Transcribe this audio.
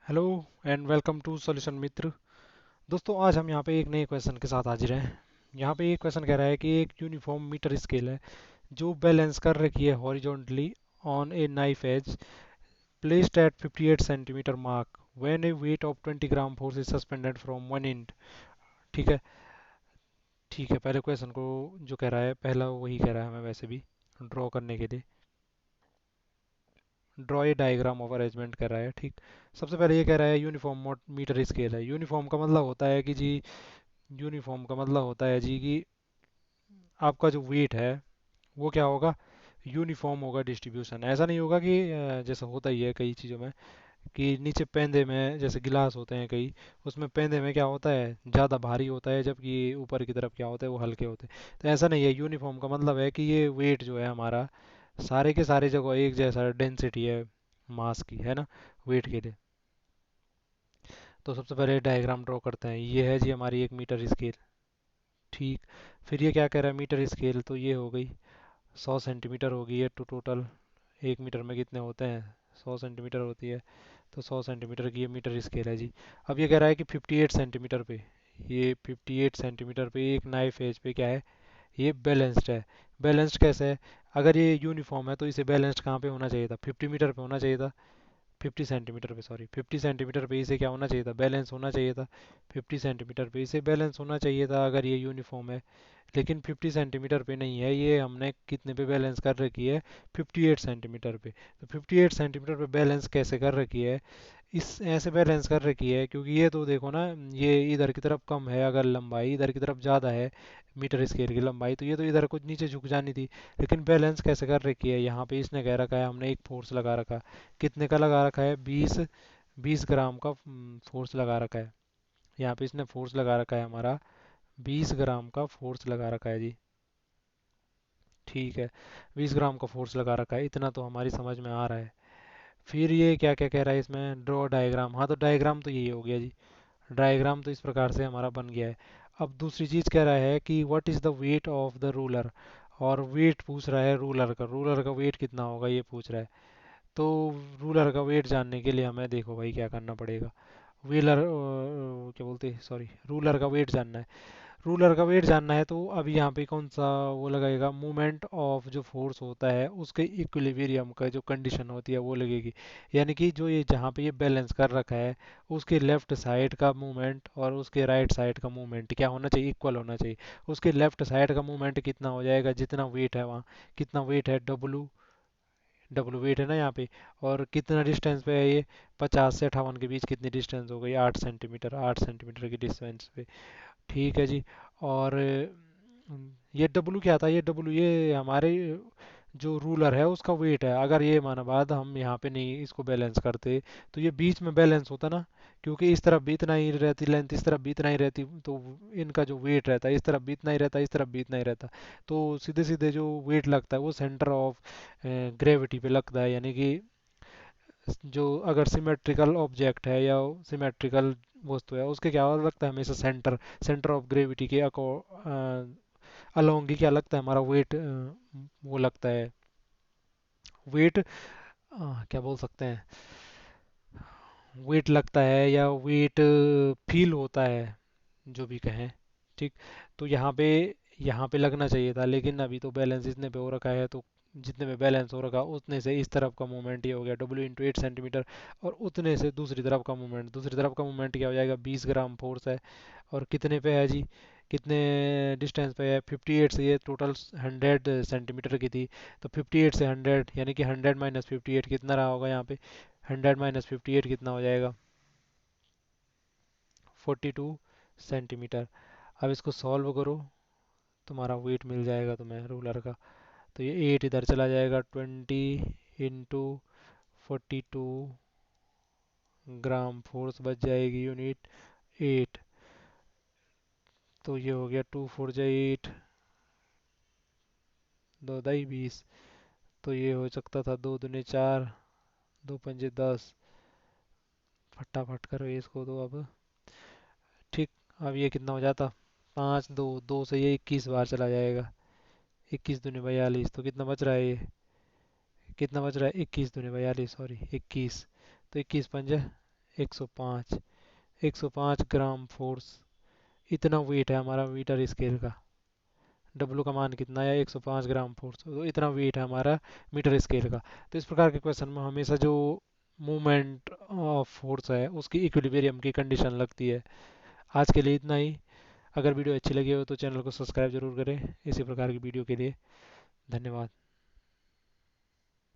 Hello and welcome to solution Mitra. दोस्तों, आज हम यहाँ पे एक नए क्वेश्चन के साथ हाजिर हैं। यहाँ पे एक क्वेश्चन कह रहा है कि एक यूनिफॉर्म मीटर स्केल है जो बैलेंस कर रखी है horizontally on a knife edge placed at 58 centimetre mark when A weight of 20 gram force is suspended from one and. ठीक है। ठीक है, पहले क्वेश्चन को जो कह रहा है, पहला वही कह रहा है हमें वैसे भी ड्रॉ करने के लिए। Draw a diagram of arrangement कर रहा है। ठीक। सबसे पहले ये कह रहा है यूनिफॉर्म मीटर स्केल है। यूनिफॉर्म का मतलब होता है कि जी, यूनिफॉर्म का मतलब होता है जी कि आपका जो वेट है वो क्या होगा, यूनिफॉर्म होगा डिस्ट्रीब्यूशन। ऐसा नहीं होगा कि जैसा होता ही है कई चीज़ों में कि नीचे पेंदे में जैसे गिलास होते हैं कई, उसमें पेंदे में क्या होता है, ज़्यादा भारी होता है, जबकि ऊपर की तरफ क्या होता है वो हल्के होते हैं। तो ऐसा नहीं है। यूनिफॉर्म का मतलब है कि ये वेट जो है हमारा सारे के सारे जगह एक जैसा डेंसिटी है मास की, है ना, वेट के लिए। तो सबसे पहले डायग्राम ड्रॉ करते हैं। ये है जी हमारी एक मीटर स्केल। ठीक। फिर ये क्या कह रहा है, मीटर स्केल तो ये हो गई 100 सेंटीमीटर होगी ये टोटल। एक मीटर में कितने होते हैं, 100 सेंटीमीटर होती है। तो 100 सेंटीमीटर की ये मीटर स्केल है जी। अब ये कह रहा है कि 58 सेंटीमीटर पे, ये 58 सेंटीमीटर पे एक नाइफ एज पे क्या है, ये बैलेंस्ड है। बैलेंस्ड कैसे है, अगर ये यूनिफॉर्म है तो इसे बैलेंस्ड कहाँ पे होना चाहिए था, 50 मीटर पे होना चाहिए था। 50 सेंटीमीटर पे, सॉरी 50 सेंटीमीटर पे इसे क्या होना चाहिए था, बैलेंस होना चाहिए था। 50 सेंटीमीटर पे इसे बैलेंस होना चाहिए था अगर ये यूनिफॉर्म है। लेकिन 50 सेंटीमीटर पे नहीं है, ये हमने कितने पे बैलेंस कर रखी है, 58 सेंटीमीटर पे। तो 58 सेंटीमीटर पे बैलेंस कैसे कर रखी है, इस ऐसे बैलेंस कर रखी है क्योंकि ये तो देखो ना, ये इधर की तरफ कम है, अगर लंबाई इधर की तरफ ज़्यादा है मीटर स्केल की लंबाई, तो ये तो इधर कुछ नीचे झुक जानी थी। लेकिन बैलेंस कैसे कर रखी है, यहाँ पे इसने कह रखा है हमने एक फोर्स लगा रखा। कितने का लगा रखा है, 20 ग्राम का फोर्स लगा रखा है। यहाँ पे इसने फोर्स लगा रखा है हमारा, 20 ग्राम का फोर्स लगा रखा है जी। ठीक है, 20 ग्राम का फोर्स लगा रखा है, इतना तो हमारी समझ में आ रहा है। फिर ये क्या क्या कह रहा है इसमें, ड्रॉ डायग्राम। हाँ, तो डायग्राम तो यही हो गया जी। डायग्राम तो इस प्रकार से हमारा बन गया है। अब दूसरी चीज़ कह रहा है कि what is the weight of the ruler, और वेट पूछ रहा है रूलर का। रूलर का वेट कितना होगा ये पूछ रहा है। तो रूलर का वेट जानने के लिए हमें देखो भाई क्या करना पड़ेगा। व्हीलर क्या बोलते हैं, सॉरी, रूलर का वेट जानना है। रूलर का वेट जानना है तो अभी यहाँ पे कौन सा वो लगेगा, मूवमेंट ऑफ जो फोर्स होता है उसके इक्विलिब्रियम का जो कंडीशन होती है वो लगेगी। यानी कि जो ये जहाँ पे ये बैलेंस कर रखा है उसके लेफ्ट साइड का मूवमेंट और उसके राइट साइड का मूवमेंट क्या होना चाहिए, इक्वल होना चाहिए। उसके लेफ्ट साइड का मूवमेंट कितना हो जाएगा, जितना वेट है वहाँ, कितना वेट है, डब्लू। डब्लू वेट है ना यहाँ पे। और कितना डिस्टेंस पे है ये, 50 से 58 के बीच कितनी डिस्टेंस हो गई, 8 सेंटीमीटर, 8 सेंटीमीटर की डिस्टेंस पे। ठीक है जी। और ये डब्लू क्या था, ये डब्लू ये हमारे जो रूलर है उसका वेट है। अगर ये माना बाद हम यहाँ पे नहीं इसको बैलेंस करते तो ये बीच में बैलेंस होता ना, क्योंकि इस तरफ भी इतना ही रहती लेंथ, इस तरफ भी इतना ही रहती, तो इनका जो वेट रहता है इस तरफ भी इतना ही रहता, इस तरफ भी इतना ही रहता। तो सीधे सीधे जो वेट लगता है वो सेंटर ऑफ ग्रेविटी पे लगता है। यानी कि जो अगर सिमेट्रिकल ऑब्जेक्ट है या सिमेट्रिकल वस्तु है उसके क्या लगता है हमेशा, सेंटर, सेंटर ऑफ ग्रेविटी के अलोंग ही क्या लगता है हमारा वेट, वो लगता है वेट, क्या बोल सकते हैं, वेट लगता है या वेट फील होता है, जो भी कहें। ठीक। तो यहाँ पे लगना चाहिए था, लेकिन अभी तो बैलेंस इतने पे हो रखा है, तो जितने में बैलेंस हो रखा उतने से इस तरफ का मूवमेंट ये हो गया W × 8 सेंटीमीटर, और उतने से दूसरी तरफ का मूवमेंट, दूसरी तरफ का मूवमेंट क्या हो जाएगा, 20 ग्राम फोर्स है। और कितने पे है जी, कितने डिस्टेंस पे है, 58 से, ये टोटल 100 सेंटीमीटर की थी। तो 58 से 100 यानी कि 100 - 58 कितना रहा होगा यहाँ पे, 100 - 58 कितना हो जाएगा, 42 सेंटीमीटर। अब इसको सॉल्व करो, तुम्हारा वेट मिल जाएगा तुम्हें रूलर का। तो ये 8 इधर चला जाएगा, 20 × 42 ग्राम फोर्स बच जाएगी यूनिट 8। तो ये हो गया 2 × 4 = 8, दो दाई 20। तो ये हो सकता था 2 × 2 = 4, 2 × 5 = 10। फटाफट करो ये इसको तो अब। ठीक। अब ये कितना हो जाता, 5, 2, 2 से ये 21 बार चला जाएगा, 21 × 2 = 42। तो कितना बच रहा है ये, कितना बच रहा है, 21 × 2 = 42, सॉरी 21। तो 21 × 5 = 105, 105 ग्राम फोर्स, इतना वेट है हमारा मीटर स्केल का। डब्लू का मान कितना है? 105 ग्राम फोर्स, तो इतना वेट है हमारा मीटर स्केल का। तो इस प्रकार के क्वेश्चन में हमेशा जो मूवमेंट ऑफ फोर्स है उसकी इक्विलिब्रियम की कंडीशन लगती है। आज के लिए इतना ही। अगर वीडियो अच्छी लगी हो तो चैनल को सब्सक्राइब जरूर करें इसी प्रकार की वीडियो के लिए। धन्यवाद।